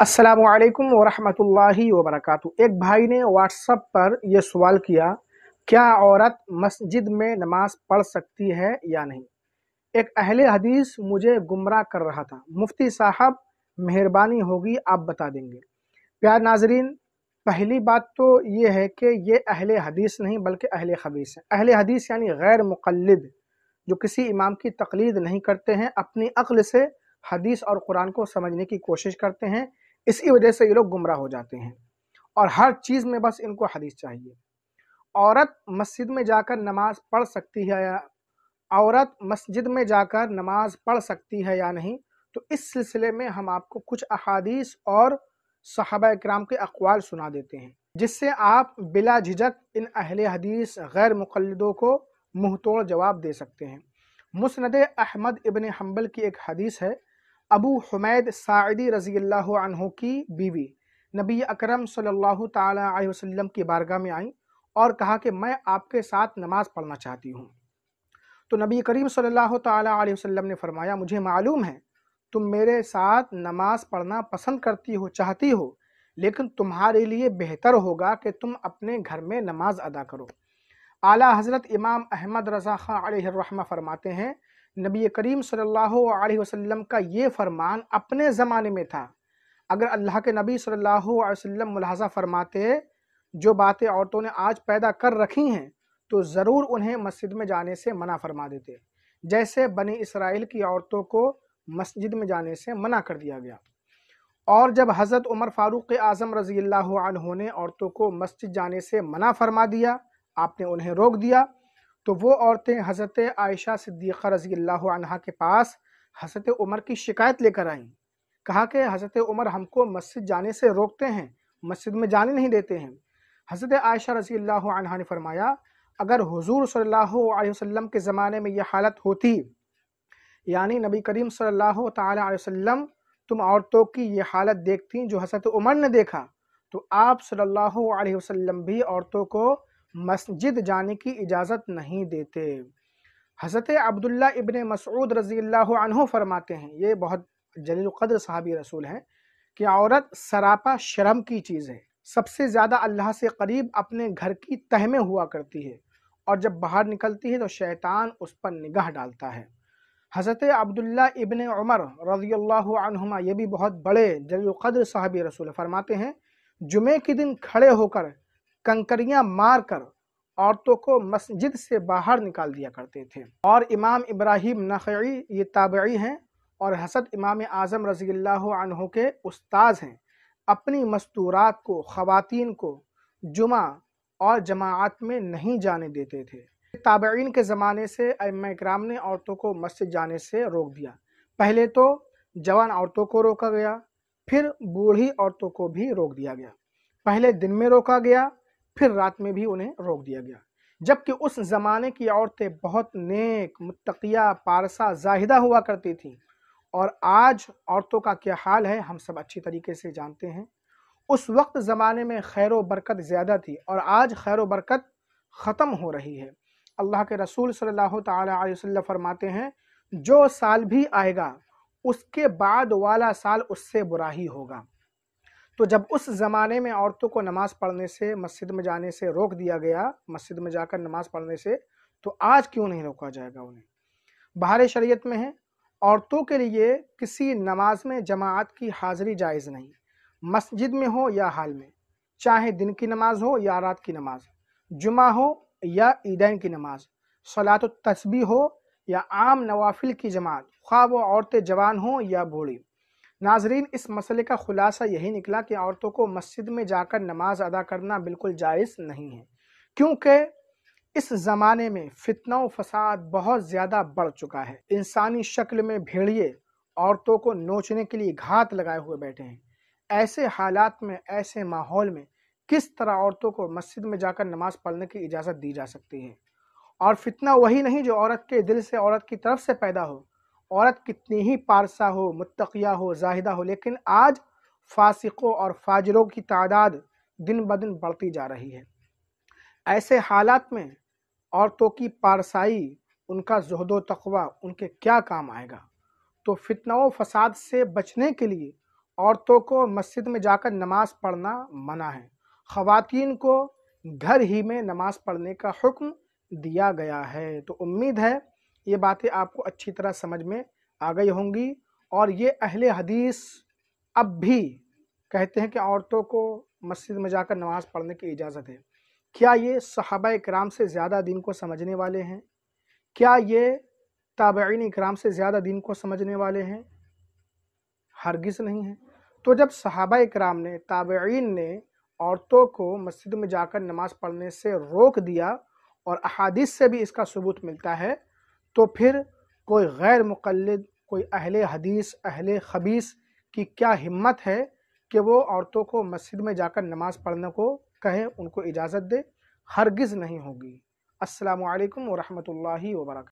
अस्सलामुअलैकुम वरहमतुल्लाहि वबरकातुहू। एक भाई ने व्हाट्सएप पर यह सवाल किया, क्या औरत मस्जिद में नमाज पढ़ सकती है या नहीं। एक अहले हदीस मुझे गुमराह कर रहा था। मुफ्ती साहब मेहरबानी होगी आप बता देंगे। प्यार नाजरीन, पहली बात तो ये है कि ये अहले हदीस नहीं बल्कि अहले खबीस है। अहले हदीस यानी गैर मुक़ल्लिद, जो किसी इमाम की तकलीद नहीं करते हैं, अपनी अक्ल से हदीस और कुरान को समझने की कोशिश करते हैं। इसी वजह से ये लोग गुमराह हो जाते हैं और हर चीज़ में बस इनको हदीस चाहिए। औरत मस्जिद में जाकर नमाज पढ़ सकती है या औरत मस्जिद में जाकर नमाज पढ़ सकती है या नहीं, तो इस सिलसिले में हम आपको कुछ अहादीस और सहाबा किराम के अक़वाल सुना देते हैं, जिससे आप बिला झिझक इन अहले हदीस गैर मुक़ल्लिदों को मुँह तोड़ जवाब दे सकते हैं। मुस्नद अहमद इब्न हम्बल की एक हदीस है। अबू हुमैद साइदी रज़ियल्लाहु अन्हु की बीवी नबी अकरम सल्लल्लाहु ताला अलैहि वसल्लम की बारगाह में आई और कहा कि मैं आपके साथ नमाज पढ़ना चाहती हूँ। तो नबी करीम सल्लल्लाहु ताला अलैहि वसल्लम ने फरमाया, मुझे मालूम है तुम मेरे साथ नमाज पढ़ना पसंद करती हो, चाहती हो, लेकिन तुम्हारे लिए बेहतर होगा कि तुम अपने घर में नमाज अदा करो। आला हज़रत इमाम अहमद रज़ा खां अलैहि रहमा फरमाते हैं, नबी करीम सल्लल्लाहु अलैहि वसल्लम का ये फरमान अपने ज़माने में था। अगर अल्लाह के नबी सल्लल्लाहु अलैहि वसल्लम मुलाहज़ा फरमाते जो बातें औरतों ने आज पैदा कर रखी हैं, तो ज़रूर उन्हें मस्जिद में जाने से मना फरमा देते, जैसे बनी इसराइल की औरतों को मस्जिद में जाने से मना कर दिया गया। और जब हज़रत उमर फ़ारूक़ आज़म रज़ियल्लाहु अन्हु ने औरतों को मस्जिद जाने से मना फरमा दिया, आपने उन्हें रोक दिया, तो वो औरतें हज़रत आयशा सिद्दीक़ा रज़ियल्लाहु अन्हा के पास हज़रत उमर की शिकायत लेकर आईं। कहा कि हज़रत उमर हमको मस्जिद जाने से रोकते हैं, मस्जिद में जाने नहीं देते हैं। हज़रत आयशा रज़ियल्लाहु अन्हा ने फरमाया, अगर हुज़ूर सल्लल्लाहु अलैहि वसल्लम के ज़माने में यह हालत होती, यानी नबी करीम सल्लल्लाहु ताला अलैहि वसल्लम तुम औरतों की ये हालत देखती जो हज़रत उमर ने देखा, तो आप सल्लल्लाहु अलैहि वसल्लम भी औरतों को मस्जिद जाने की इजाज़त नहीं देते। हज़रत अब्दुल्ला इब्न मसऊद रज़ियल्लाहु अन्हु फरमाते हैं, ये बहुत जलील क़द्र सहाबी रसूल हैं, कि औरत सरापा शर्म की चीज़ है, सबसे ज़्यादा अल्लाह से करीब अपने घर की तह में हुआ करती है, और जब बाहर निकलती है तो शैतान उस पर निगाह डालता है। हज़रत अब्दुल्ला इब्न उमर रज़ियल्लाहु अन्हुमा, ये भी बहुत बड़े जलील क़द्र सहाबी रसूल फरमाते हैं, जुमे के दिन खड़े होकर कंकरियां मारकर औरतों को मस्जिद से बाहर निकाल दिया करते थे। और इमाम इब्राहिम नख़ई, ये ताबई हैं और हज़रत इमाम आज़म रज़ियल्लाहु अन्हु के उस्ताद हैं, अपनी मस्तूरात को, ख़वातीन को जुमा और जमाअत में नहीं जाने देते थे। ताबईन के ज़माने से अइम्मा इकराम ने औरतों को मस्जिद जाने से रोक दिया। पहले तो जवान औरतों को रोका गया, फिर बूढ़ी औरतों को भी रोक दिया गया। पहले दिन में रोका गया, फिर रात में भी उन्हें रोक दिया गया। जबकि उस ज़माने की औरतें बहुत नेक, मुत्तकिया, पारसा, जाहिदा हुआ करती थीं, और आज औरतों का क्या हाल है हम सब अच्छी तरीके से जानते हैं। उस वक्त ज़माने में खैर व बरकत ज़्यादा थी और आज खैर व बरकत ख़त्म हो रही है। अल्लाह के रसूल सल्लल्लाहु ताला अलैहि वसल्लम फरमाते हैं, जो साल भी आएगा उसके बाद वाला साल उससे बुरा ही होगा। तो जब उस ज़माने में औरतों को नमाज़ पढ़ने से, मस्जिद में जाने से रोक दिया गया, मस्जिद में जाकर नमाज़ पढ़ने से, तो आज क्यों नहीं रोका जाएगा उन्हें। बाहर शरीयत में है, औरतों के लिए किसी नमाज में जमाअत की हाज़िरी जायज़ नहीं, मस्जिद में हो या हाल में, चाहे दिन की नमाज हो या रात की नमाज, जुमा हो या ईदैन की नमाज, सलातुत तस्बीह हो या आम नवाफिल की जमात, ख्वाह वो औरतें जवान हो या बूढ़ी। नाजरीन, इस मसले का खुलासा यही निकला कि औरतों को मस्जिद में जाकर नमाज अदा करना बिल्कुल जायज़ नहीं है, क्योंकि इस ज़माने में फितना व फसाद बहुत ज़्यादा बढ़ चुका है। इंसानी शक्ल में भेड़िए औरतों को नोचने के लिए घात लगाए हुए बैठे हैं। ऐसे हालात में, ऐसे माहौल में किस तरह औरतों को मस्जिद में जाकर नमाज पढ़ने की इजाज़त दी जा सकती है। और फितना वही नहीं जो औरत के दिल से, औरत की तरफ से पैदा हो। औरत कितनी ही पारसा हो, मुत्तकिया हो, जाहिदा हो, लेकिन आज फासिकों और फाजिरों की तादाद दिन ब दिन बढ़ती जा रही है। ऐसे हालात में औरतों की पारसाई, उनका ज़ुहद व तक़वा उनके क्या काम आएगा। तो फितना व फसाद से बचने के लिए عورتوں کو مسجد میں جا کر نماز پڑھنا منع ہے، خواتین کو گھر ہی میں نماز پڑھنے کا حکم دیا گیا ہے۔ تو امید ہے یہ باتیں آپ کو اچھی طرح سمجھ میں آ گئی ہوں گی، اور یہ اہل حدیث اب بھی کہتے ہیں کہ عورتوں کو مسجد میں جا کر نماز پڑھنے کی اجازت ہے۔ کیا یہ صحابہ کرام سے زیادہ دین کو سمجھنے والے ہیں؟ کیا یہ تابعین کرام سے زیادہ دین کو سمجھنے والے ہیں؟ ہرگز نہیں ہے۔ تو جب صحابہ کرام نے، تابعین نے عورتوں کو مسجد میں جا کر نماز پڑھنے سے روک دیا، اور احادیث سے بھی اس کا ثبوت ملتا ہے، تو پھر کوئی غیر مقلد، کوئی اہل حدیث، اہل خبیث کی کیا ہمت ہے کہ وہ عورتوں کو مسجد میں جا کر نماز پڑھنے کو کہے، ان کو اجازت دے؟ ہرگز نہیں ہوگی۔ السلام علیکم ورحمۃ اللہ وبرکاتہ۔